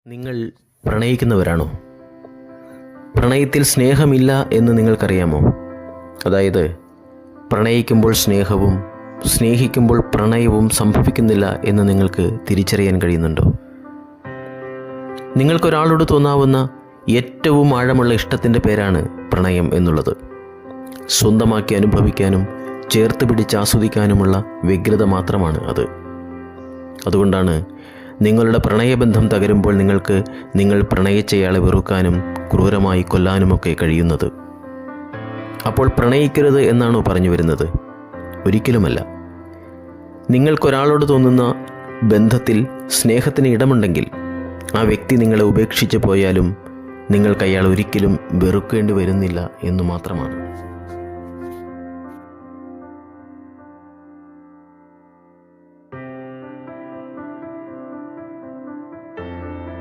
നിങ്ങൾ പ്രണയിക്കുന്നവരാണോ? പ്രണയത്തിൽ സ്നേഹമില്ല എന്ന് നിങ്ങൾക്കറിയാമോ? അതായത് പ്രണയിക്കുമ്പോൾ സ്നേഹവും സ്നേഹിക്കുമ്പോൾ പ്രണയവും സംഭവിക്കുന്നില്ല എന്ന് നിങ്ങൾക്ക് തിരിച്ചറിയാൻ കഴിയുന്നുണ്ടോ? നിങ്ങൾക്കൊരാളോട് തോന്നാവുന്ന ഏറ്റവും ആഴമുള്ള ഇഷ്ടത്തിൻ്റെ പേരാണ് പ്രണയം എന്നുള്ളത്. സ്വന്തമാക്കി അനുഭവിക്കാനും ചേർത്ത് പിടിച്ച് ആസ്വദിക്കാനുമുള്ള വ്യഗ്രത മാത്രമാണ് അത്. അതുകൊണ്ടാണ് നിങ്ങളുടെ പ്രണയബന്ധം തകരുമ്പോൾ നിങ്ങൾ പ്രണയിച്ചയാളെ വെറുക്കാനും ക്രൂരമായി കൊല്ലാനുമൊക്കെ കഴിയുന്നത്. അപ്പോൾ പ്രണയിക്കരുത് എന്നാണോ പറഞ്ഞു വരുന്നത്? ഒരിക്കലുമല്ല. നിങ്ങൾക്കൊരാളോട് തോന്നുന്ന ബന്ധത്തിൽ സ്നേഹത്തിന് ഇടമുണ്ടെങ്കിൽ ആ വ്യക്തി നിങ്ങളെ ഉപേക്ഷിച്ച് പോയാലും നിങ്ങൾക്ക് അയാൾ ഒരിക്കലും വെറുക്കേണ്ടി വരുന്നില്ല എന്നു മാത്രമാണ്.